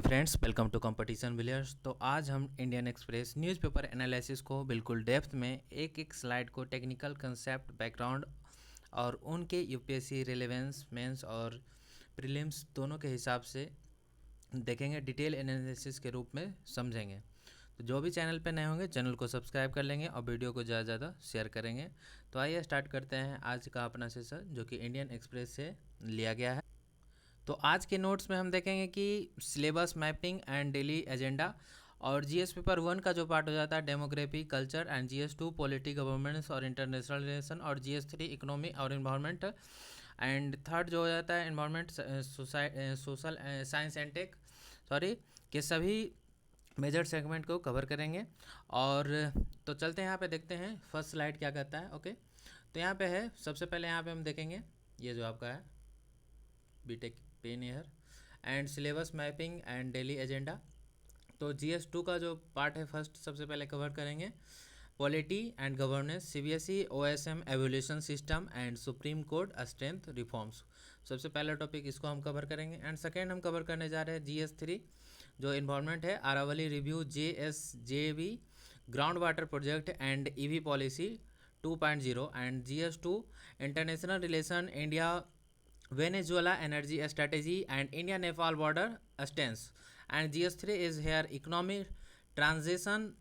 Friends, welcome to competition Villiers. तो आज हम इंडियन एक्सप्रेस न्यूज़पेपर एनालिसिस को बिल्कुल डेप्थ में एक एक स्लाइड को टेक्निकल कंसेप्ट, बैकग्राउंड और उनके यूपीएससी रिलेवेंस, मेंस और प्रीलिम्स दोनों के हिसाब से देखेंगे, डिटेल एनालिसिस के रूप में समझेंगे। तो जो भी चैनल पे नए होंगे चैनल को सब्सक्राइब कर लेंगे और वीडियो को ज़्यादा ज़्यादा शेयर करेंगे। तो आइए स्टार्ट करते हैं आज का अपना सेशन, जो कि इंडियन एक्सप्रेस से लिया गया है। तो आज के नोट्स में हम देखेंगे कि syllabus mapping and daily agenda, और जीएस पेपर 1 का जो पार्ट हो जाता है demography, culture, and GS 2 polity, governance और इंटरनेशनल रिलेशन, और जीएस 3 इकोनॉमी और इन्वायरमेंट, एंड थर्ड जो हो जाता है environment, social science and tech के सभी मेजर सेगमेंट को कवर करेंगे। और तो चलते हैं यहाँ पे देखते हैं फर्स्ट स्लाइड क्या कहता है। ओके, तो यहाँ पे है, सबसे पहले यहाँ पे हम देखेंगे ये जो आपका है BTech pen year and syllabus mapping and daily agenda. तो जीएस 2 का जो पार्ट है फर्स्ट सबसे पहले कवर करेंगे polity and governance, CBSE OSM evolution system and supreme court strength reforms. सबसे पहला टॉपिक इसको हम कवर करेंगे। एंड सेकेंड हम कवर करने जा रहे हैं जीएस 3 जो इन्वायरमेंट है, Aravali review, JSJB, ground water project and EV policy 2.0, and GS 2 international relation, India Venezuela energy strategy and India-Nepal border stance. And GS3 is here economic transition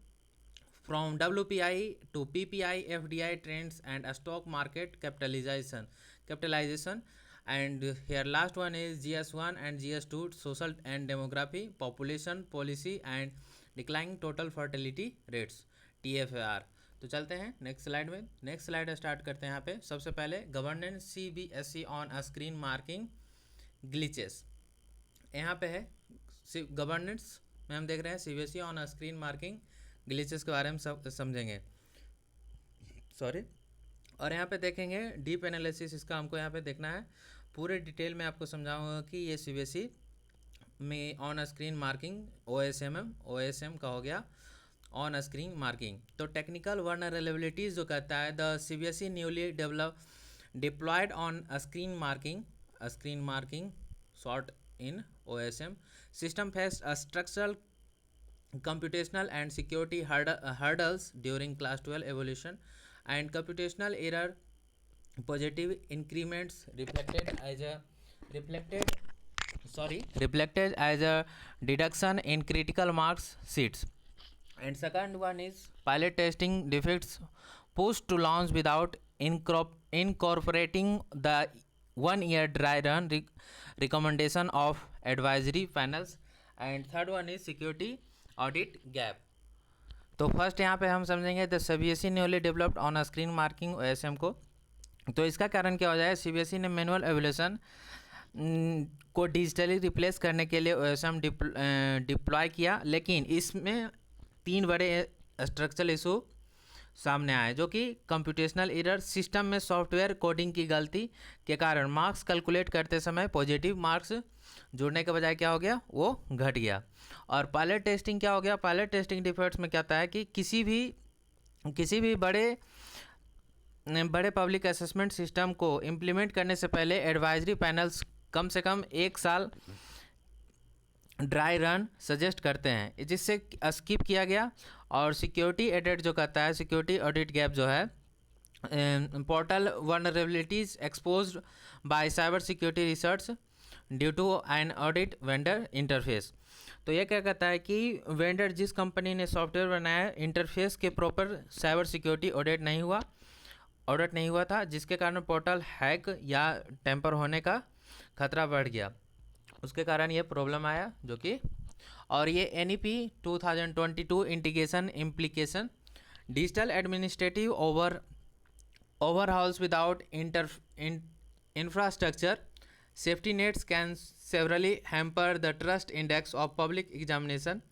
from WPI to PPI, FDI trends and stock market capitalization. And here last one is GS1 and GS2 social and demography, population policy and declining total fertility rates, TFAR। तो चलते हैं next slide में। Next slide start करते हैं। यहाँ पे सबसे पहले governance CBSE on screen marking glitches. यहाँ पे है गवर्नेंस में हम देख रहे हैं CBSE on screen marking glitches के बारे में सब समझेंगे। और यहाँ पे देखेंगे डीप एनालिसिस, इसका हमको यहाँ पे देखना है। पूरे डिटेल में आपको समझाऊंगा कि ये सीबीएसई में ऑन स्क्रीन मार्किंग ओएसएम का हो गया ऑन स्क्रीन मार्किंग। तो टेक्निकल वर्नरेबिलिटीज जो कहता है, the CBSE newly diploid on screen marking short in OSM system faced structural, computational and security hurdles during class 12 evolution, and computational error positive increments reflected as a deduction in critical marks sheets. And second one is pilot testing defects pushed to launch without incorporating the 1-year dry run recommendation of advisory panels. And third one is security audit gap. तो first यहाँ पे हम समझेंगे the CBSE newly developed on screen marking OSM को। तो इसका कारण क्या हो जाए, सीबीएसई ने मैनुअल एवोल्यूशन को डिजिटली रिप्लेस करने के लिए ओएसएम डिप्लॉय किया, लेकिन इसमें 3 बड़े स्ट्रक्चरल इशू सामने आए, जो कि कंप्यूटेशनल एरर, सिस्टम में सॉफ्टवेयर कोडिंग की गलती के कारण मार्क्स कैलकुलेट करते समय पॉजिटिव मार्क्स जुड़ने के बजाय क्या हो गया, वो घट गया। और पायलट टेस्टिंग क्या हो गया, पायलट टेस्टिंग डिफेक्ट्स में क्या होता है कि किसी भी बड़े पब्लिक असेसमेंट सिस्टम को इम्प्लीमेंट करने से पहले एडवाइजरी पैनल्स कम से कम 1 साल ड्राई रन सजेस्ट करते हैं, जिससे स्किप किया गया। और सिक्योरिटी ऑडिट जो कहता है, सिक्योरिटी ऑडिट गैप जो है, portal vulnerabilities exposed by cyber security research due to an audit vendor interface. तो ये क्या कहता है कि वेंडर जिस कंपनी ने सॉफ्टवेयर बनाया, इंटरफेस के प्रॉपर साइबर सिक्योरिटी ऑडिट नहीं हुआ था, जिसके कारण पोर्टल हैक या टेम्पर होने का खतरा बढ़ गया। उसके कारण ये प्रॉब्लम आया, जो कि और ये NEP 2022 integration implication, digital administrative overhauls without infrastructure safety nets can severely hamper the trust index of public examination,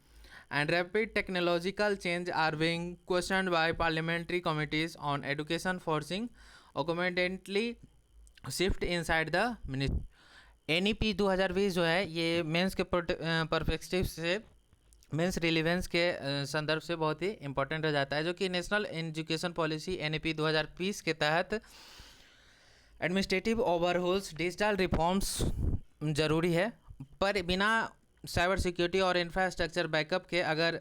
and rapid technological change are being questioned by parliamentary committees on education, forcing accommodantly shift inside the ministry। NEP 2020 जो है ये mains के perspective से, mains relevance के संदर्भ से बहुत ही important हो जाता है, जो कि नेशनल एजुकेशन पॉलिसी NEP 2020 के तहत एडमिनिस्ट्रेटिव ओवरहोल्स, डिजिटल रिफॉर्म्स जरूरी है, पर बिना साइबर सिक्योरिटी और इंफ्रास्ट्रक्चर बैकअप के अगर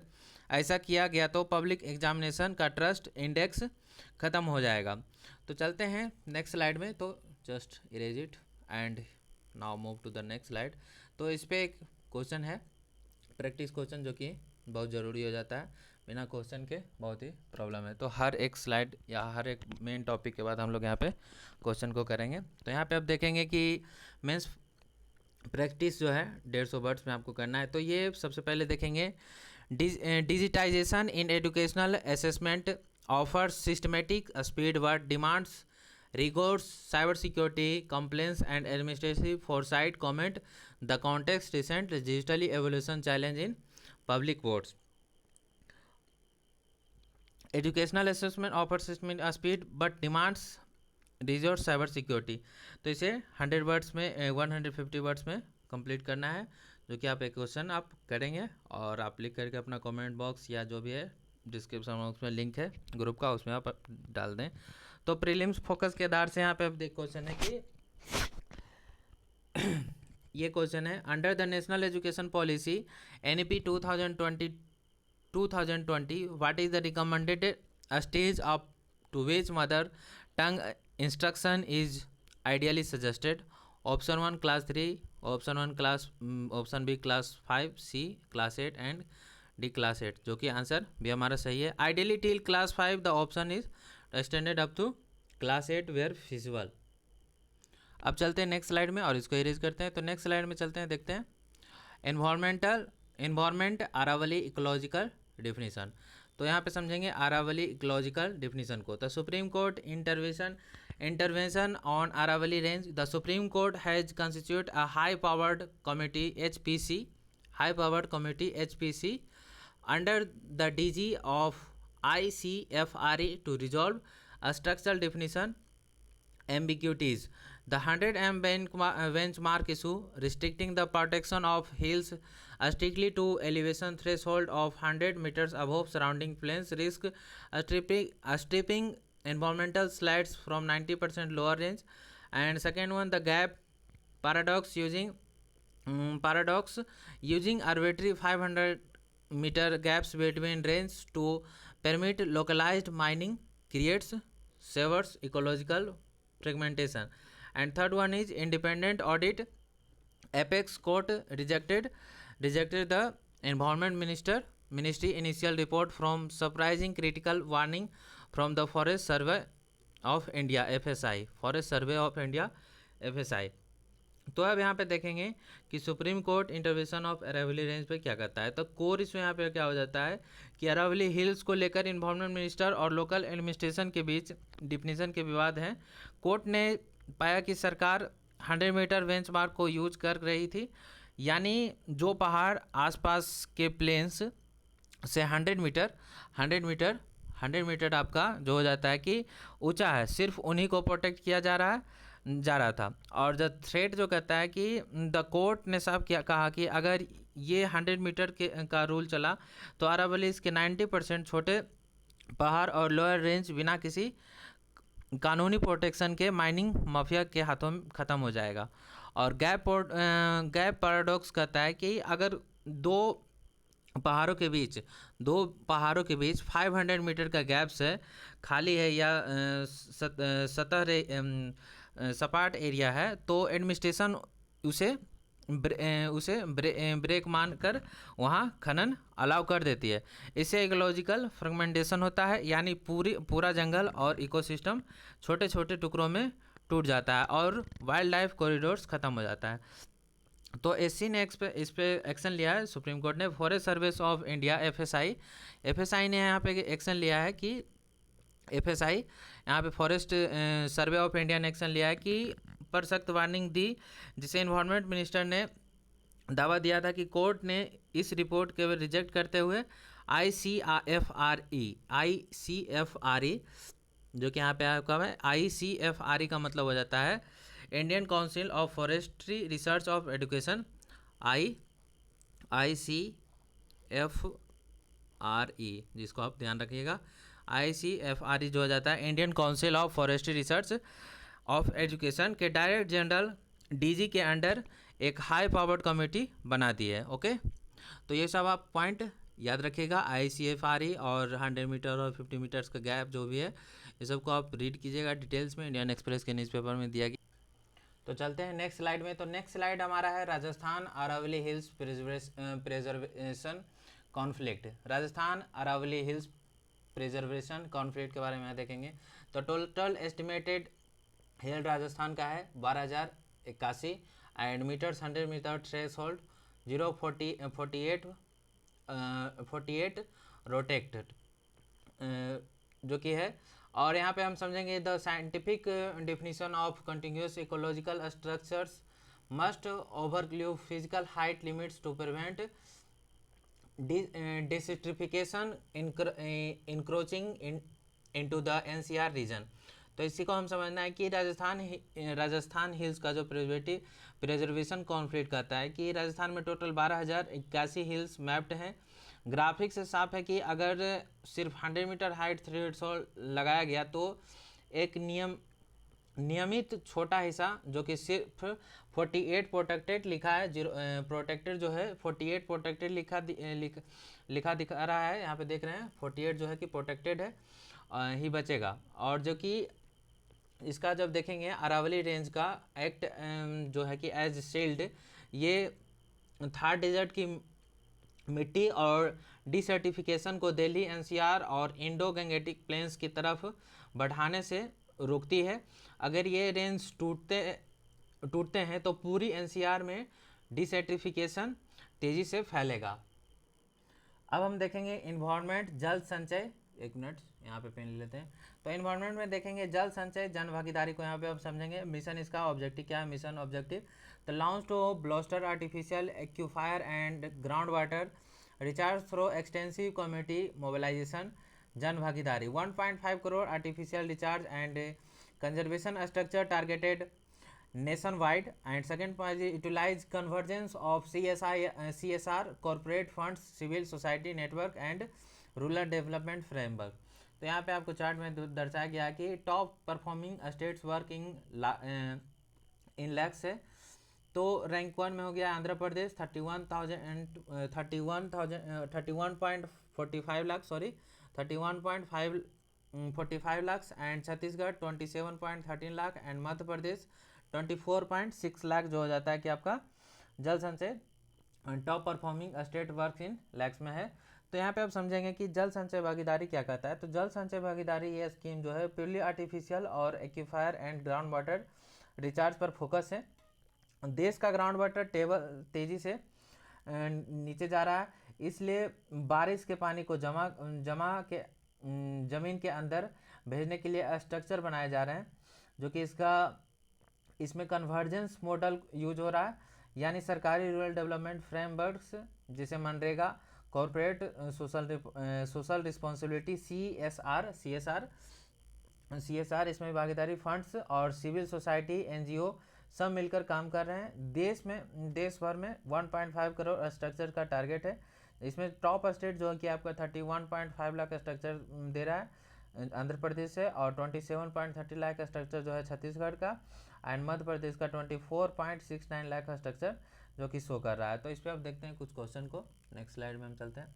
ऐसा किया गया तो पब्लिक एग्जामिनेशन का ट्रस्ट इंडेक्स ख़त्म हो जाएगा। तो चलते हैं नेक्स्ट स्लाइड में, तो just erase it and now move to the next slide. तो इस पर एक क्वेश्चन है, प्रैक्टिस क्वेश्चन, जो कि बहुत ज़रूरी हो जाता है, बिना क्वेश्चन के बहुत ही प्रॉब्लम है। तो हर एक स्लाइड या हर एक मेन टॉपिक के बाद हम लोग यहाँ पे क्वेश्चन को करेंगे। तो यहाँ पे आप देखेंगे कि मेंस प्रैक्टिस जो है 150 वर्ड्स में आपको करना है। तो ये सबसे पहले देखेंगे, digitization in educational assessment offers systematic speed word demands rigors cyber security complaints and administrative foresight comment the context recent digitally evolution challenge in public votes educational assessment offers speed but demands rigorous cyber security। तो इसे 100 words में 150 words में complete करना है, जो कि आप एक क्वेश्चन आप करेंगे और आप लिख करके अपना कमेंट बॉक्स या जो भी है डिस्क्रिप्शन बॉक्स में लिंक है ग्रुप का, उसमें आप डाल दें। तो प्रीलिम्स फोकस के आधार से यहाँ पे आप देख क्वेश्चन है कि ये क्वेश्चन है, under the national education policy NEP 2020 what is the recommended stage up to which mother tongue instruction is ideally suggested? Option 1 class 3, option B class 5, C class 8 and D class 8, जो कि answer भी हमारा सही है। Ideally till class 5 the option is extended up to class 8 where feasible. अब चलते हैं next slide में और इसको इरेज करते हैं। तो नेक्स्ट स्लाइड में चलते हैं, देखते हैं एनवायरमेंट अरावली इकोलॉजिकल डिफिनीशन। तो यहाँ पे समझेंगे अरावली इकोलॉजिकल डिफिनीशन को। The supreme court intervention on Aravalli range, the supreme court has constitute a high powered committee HPC under the DG of ICFRE to resolve a structural definition ambiguities. The 100 m benchmark issue restricting the protection of hills strictly to elevation threshold of 100 meters above surrounding plains risk stripping environmental slides from 90% lower range. And second one, the gap paradox using arbitrary 500 meter gaps between range to permit localized mining creates severe ecological fragmentation. And third one is independent audit, apex court rejected the environment ministry initial report from surprising critical warning from the forest survey of India FSI। तो अब यहाँ पे देखेंगे कि supreme court intervention of Aravalli range पे क्या करता है। तो कोर इसमें यहाँ पे क्या हो जाता है कि अरावली हिल्स को लेकर इन्वायरमेंट मिनिस्टर और लोकल एडमिनिस्ट्रेशन के बीच डिफिनीशन के विवाद हैं। कोर्ट ने पाया कि सरकार 100 मीटर बेंचमार्क को यूज कर रही थी, यानी जो पहाड़ आसपास के प्लेन्स से 100 मीटर आपका जो हो जाता है कि ऊंचा है, सिर्फ उन्हीं को प्रोटेक्ट किया जा रहा था। और द थ्रेट जो कहता है कि द कोर्ट ने साफ क्या कहा कि अगर ये 100 मीटर का रूल चला तो अरावली के 90% छोटे पहाड़ और लोअर रेंज बिना किसी कानूनी प्रोटेक्शन के माइनिंग माफिया के हाथों में ख़त्म हो जाएगा। और गैप पैराडॉक्स कहता है कि अगर दो पहाड़ों के बीच 500 मीटर का गैप्स है, खाली है या सपाट एरिया है, तो एडमिनिस्ट्रेशन उसे ब्रेक मान कर वहाँ खनन अलाउ कर देती है। इससे इकोलॉजिकल फ्रेगमेंटेशन होता है, यानी पूरा जंगल और इकोसिस्टम छोटे छोटे टुकड़ों में टूट जाता है और वाइल्ड लाइफ कॉरिडोर्स ख़त्म हो जाता है। तो एससी ने इस पे एक्शन लिया है, सुप्रीम कोर्ट ने। Forest service of India FSI ने यहाँ पे एक्शन लिया है कि यहाँ पे फॉरेस्ट सर्वे ऑफ इंडिया ने एक्शन लिया है कि पर सख्त वार्निंग दी, जिसे इन्वायरमेंट मिनिस्टर ने दावा दिया था कि कोर्ट ने इस रिपोर्ट के रिजेक्ट करते हुए ICFRE जो कि यहाँ पे आपका है ICFRE का मतलब हो जाता है Indian council of forestry research of education, ICFRE, जिसको आप ध्यान रखिएगा। ICFRE जो हो जाता है Indian council of forestry research of education के डायरेक्टर जनरल DG के अंडर एक हाई पावर्ड कमेटी बना दी है। ओके, तो ये सब आप पॉइंट याद रखिएगा। ICFRE और 100 मीटर और 50 मीटर्स का गैप जो भी है, ये सब को आप रीड कीजिएगा डिटेल्स में, इंडियन एक्सप्रेस के न्यूज़पेपर में दिया गया। तो चलते हैं नेक्स्ट स्लाइड में। तो नेक्स्ट स्लाइड हमारा है Rajasthan Aravalli hills preservation conflict. Rajasthan Aravalli hills preservation conflict के बारे में देखेंगे। तो टोटल एस्टिमेटेड हिल राजस्थान का है 12,081 and metres 100 metre threshold 48 protected जो कि है। और यहाँ पे हम समझेंगे the scientific definition of continuous ecological structures must overview physical height limits to prevent desertification encroaching into the NCR region. तो इसी को हम समझना है कि राजस्थान हिल्स का जो प्रिजर्वेशन कॉन्फ्लिक्ट कहता है कि राजस्थान में टोटल 12,081 हिल्स मैप्ड हैं। ग्राफिक से साफ है कि अगर सिर्फ 100 मीटर हाइट थ्रेशोल्ड लगाया गया तो एक नियमित छोटा हिस्सा जो कि सिर्फ 48 प्रोटेक्टेड लिखा है, प्रोटेक्टेड जो है 48 प्रोटेक्टेड लिखा दिखा रहा है, यहाँ पे देख रहे हैं 48 जो है कि प्रोटेक्टेड है ही बचेगा। और जो कि इसका जब देखेंगे अरावली रेंज का एक्ट जो है कि एज शील्ड, ये थार डेजर्ट की मिट्टी और डिसर्टिफिकेशन को दिल्ली NCR और इंडो गंगेटिक प्लेन्स की तरफ बढ़ाने से रोकती है। अगर ये रेंज टूटते हैं तो पूरी NCR में डिसर्टिफिकेशन तेज़ी से फैलेगा। अब हम देखेंगे इन्वायरमेंट जल संचय। एक मिनट यहाँ पे पेन ले लेते हैं। तो इन्वायरमेंट में देखेंगे जल संचय जन भागीदारी को यहाँ पे आप समझेंगे। मिशन इसका ऑब्जेक्टिव क्या है, mission objective the launch to bolster artificial aquifer and ground water recharge through extensive community mobilisation. जन भागीदारी 1.5 crore artificial recharge and conservation structure targeted nationwide. And second point is utilize convergence of CSR corporate funds civil society network and rural development framework। तो यहाँ पे आपको chart में दर्शाया गया कि top performing states work in lakhs है। तो रैंक 1 में हो गया आंध्र प्रदेश 31.45 लाख एंड छत्तीसगढ़ 27.13 लाख एंड मध्य प्रदेश 24.6 लाख जो हो जाता है कि आपका जल संचय top performing state work in lakhs में है। तो यहाँ पे आप समझेंगे कि जल संचय भागीदारी क्या कहता है। तो जल संचय भागीदारी ये स्कीम जो है प्योरली आर्टिफिशियल और एक्यूफायर एंड ग्राउंड वाटर रिचार्ज पर फोकस है। देश का ग्राउंड वाटर टेबल तेजी से नीचे जा रहा है, इसलिए बारिश के पानी को जमीन के अंदर भेजने के लिए स्ट्रक्चर बनाए जा रहे हैं, जो कि इसमें कन्वर्जेंस मॉडल यूज हो रहा है, यानी सरकारी रूरल डेवलपमेंट फ्रेमवर्क्स जिसे MNREGA, corporate social responsibility CSR इसमें भागीदारी फंड्स और सिविल सोसाइटी NGO सब मिलकर काम कर रहे हैं। देश भर में 1.5 करोड़ स्ट्रक्चर का टारगेट है। इसमें टॉप स्टेट जो कि आपका 31.5 लाख स्ट्रक्चर दे रहा है आंध्र प्रदेश है, और 27.30 लाख स्ट्रक्चर जो है छत्तीसगढ़ का, एंड मध्य प्रदेश का 24.69 लाख स्ट्रक्चर जो कि शो कर रहा है। तो इस पर आप देखते हैं कुछ क्वेश्चन को। नेक्स्ट स्लाइड में हम चलते हैं।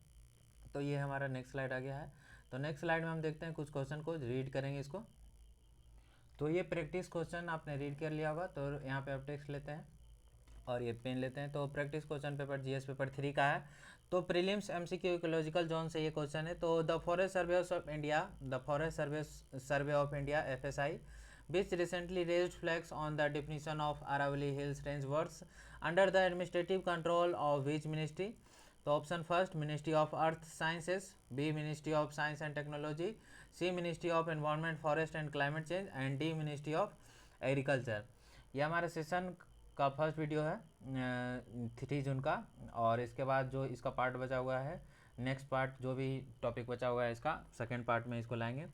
तो ये हमारा नेक्स्ट स्लाइड आ गया है। तो नेक्स्ट स्लाइड में हम देखते हैं कुछ क्वेश्चन को, रीड करेंगे इसको। तो ये प्रैक्टिस क्वेश्चन आपने रीड कर लिया होगा, तो यहाँ पे आप टेक्स्ट लेते हैं और ये पेन लेते हैं। तो practice question paper GS paper 3 का है। तो प्रीलिम्स MCQ इकोलॉजिकल जोन से ये क्वेश्चन है। तो the forest survey of India FSI which recently raised flags on the definition of Aravalli Hills range works under the administrative control of which ministry? तो option first ministry of earth sciences, B ministry of science and technology, C ministry of environment forest and climate change and D ministry of agriculture. ये हमारे session का first video है 3 जून का, और इसके बाद जो इसका पार्ट बचा हुआ है, नेक्स्ट पार्ट जो भी टॉपिक बचा हुआ है इसका सेकेंड पार्ट में इसको लाएंगे।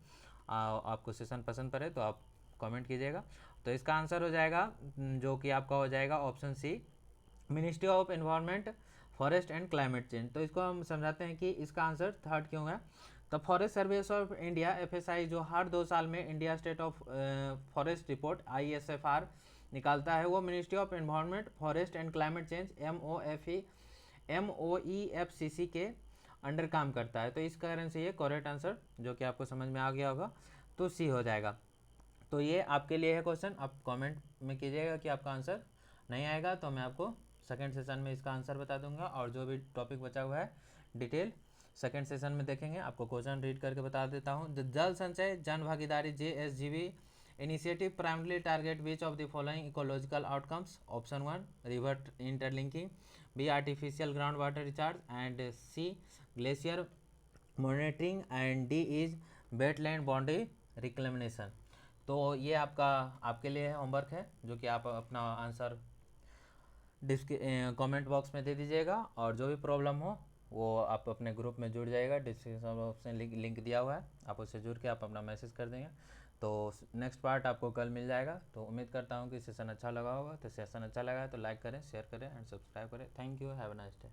आपको सेशन पसंद पड़े तो आप कमेंट कीजिएगा। तो इसका आंसर हो जाएगा जो कि आपका हो जाएगा option C ministry of environment forest and climate change. तो इसको हम समझाते हैं कि इसका आंसर थर्ड क्यों है। तो forest service of India FSI जो हर 2 साल में India state of forest report ISFR निकालता है वो ministry of environment forest and climate change MOEFCC के अंडर काम करता है। तो इस कारण से ये करेक्ट आंसर जो कि आपको समझ में आ गया होगा तो सी हो जाएगा। तो ये आपके लिए है क्वेश्चन, आप कमेंट में कीजिएगा कि आपका आंसर नहीं आएगा तो मैं आपको सेकंड सेशन में इसका आंसर बता दूंगा, और जो भी टॉपिक बचा हुआ है डिटेल सेकंड सेशन में देखेंगे। आपको क्वेश्चन रीड करके बता देता हूँ। जल संचय जन भागीदारी JSGB initiative primarily target which of the following ecological outcomes? Option 1 river interlinking, B artificial ground water recharge, and C glacier monitoring, and D is wetland boundary reclamation. तो ये आपके लिए होमवर्क है जो कि आप अपना आंसर कमेंट बॉक्स में दे दीजिएगा, और जो भी प्रॉब्लम हो वो आप अपने ग्रुप में जुड़ जाइएगा। डिस्क्रिप्शन बॉक्स में लिंक दिया हुआ है, आप उससे जुड़ के आप अपना मैसेज कर देंगे तो नेक्स्ट पार्ट आपको कल मिल जाएगा। तो उम्मीद करता हूँ कि सेशन अच्छा लगा होगा। तो सेशन अच्छा लगा है तो लाइक करें, शेयर करें एंड सब्सक्राइब करें। Thank you, have a nice day.